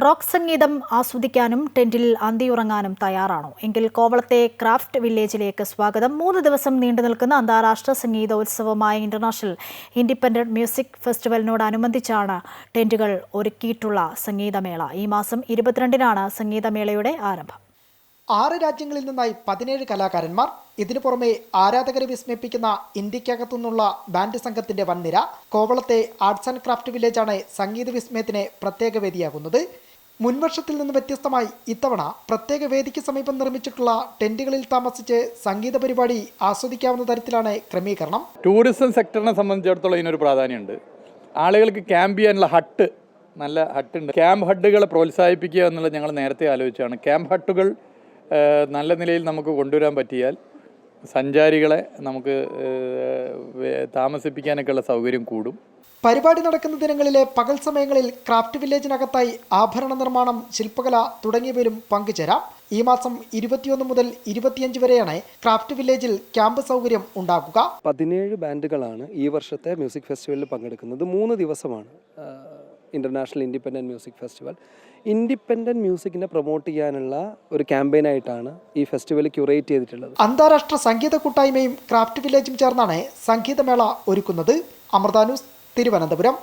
Rock സംഗീതം ആസ്വദിക്കാനും ടെന്റിൽ അന്തിയുറങ്ങാനും തയ്യാറാണോ? എങ്കിൽ കോവളത്തെ ക്രാഫ്റ്റ് വില്ലേജിലേക്ക് സ്വാഗതം. 3 ദിവസം നീണ്ടുനിൽക്കുന്ന അന്താരാഷ്ട്ര സംഗീതോത്സവമായ ഇന്റർനാഷണൽ ഇൻഡിപെൻഡന്റ് മ്യൂസിക് ഫെസ്റ്റിവലിനോടനുബന്ധിച്ചാണ് ടെന്റുകൾ ഒരുക്കിയിട്ടുള്ള സംഗീതമേള. ഈ മാസം 22-നാണ് സംഗീതമേളയുടെ ആരംഭം. 6 രാജ്യങ്ങളിൽ നിന്നായി 17 കലാകാരന്മാർ. ഇതിനു പുറമെ ആരാധകരെ വിസ്മയിപ്പിക്കുന്ന ഇന്ത്യക്കകത്തുനിന്നുള്ള ബാൻഡ് സംഘത്തിന്റെ വൻനിര. കോവളത്തെ ആർട്സ് ആൻഡ് ക്രാഫ്റ്റ് വില്ലേജാണ് സംഗീത വിസ്മയത്തിന് പ്രത്യേക വേദിയാകുന്നത്. മുൻവർഷത്തിൽ നിന്ന് വ്യത്യസ്തമായി ഇത്തവണ പ്രത്യേക വേദിക്ക് സമീപം നിർമ്മിച്ചിട്ടുള്ള ടെന്റുകളിൽ താമസിച്ച് സംഗീത പരിപാടി ആസ്വദിക്കാവുന്ന തരത്തിലാണ് ക്രമീകരണം. ടൂറിസം സെക്ടറിനെ സംബന്ധിച്ചിടത്തോളം ഇതിനൊരു പ്രാധാന്യമുണ്ട്. ആളുകൾക്ക് ക്യാമ്പ് ചെയ്യാനുള്ള നല്ല ഹട്ടുണ്ട്. ക്യാമ്പ് ഹട്ടുകളെ പ്രോത്സാഹിപ്പിക്കുക എന്നുള്ളത് ഞങ്ങൾ നേരത്തെ ആലോചിച്ചാണ്. ക്യാമ്പ് ഹട്ടുകൾ നല്ല നിലയിൽ നമുക്ക് കൊണ്ടുവരാൻ പറ്റിയാൽ സഞ്ചാരികളെ നമുക്ക് താമസിപ്പിക്കാനൊക്കെയുള്ള സൗകര്യം കൂടും. പരിപാടി നടക്കുന്ന ദിനങ്ങളിലെ പകൽ സമയങ്ങളിൽ ക്രാഫ്റ്റ് വില്ലേജിനകത്തായി ആഭരണ നിർമ്മാണം, ശില്പകല തുടങ്ങിയവരും പങ്കുചേരാം. ഈ മാസം 21 മുതൽ 25 വരെയാണ് ക്രാഫ്റ്റ് വില്ലേജിൽ ക്യാമ്പ് സൗകര്യം ഉണ്ടാകുക. 17 ബാൻഡുകളാണ് ഈ വർഷത്തെ മ്യൂസിക് ഫെസ്റ്റിവലിൽ പങ്കെടുക്കുന്നത്. 3 ദിവസമാണ് international independent music festival. Independent മ്യൂസിക്കിനെ പ്രൊമോട്ട് ചെയ്യാനുള്ള ഒരു ക്യാമ്പയിനായിട്ടാണ് ഈ ഫെസ്റ്റിവൽ ക്യൂറേറ്റ് ചെയ്തിട്ടുള്ളത്. അന്താരാഷ്ട്ര സംഗീത കൂട്ടായ്മയും ക്രാഫ്റ്റ് വില്ലേജും ചേർന്നാണ് സംഗീതമേള ഒരുക്കുന്നത്. അമൃത ന്യൂസ്, തിരുവനന്തപുരം.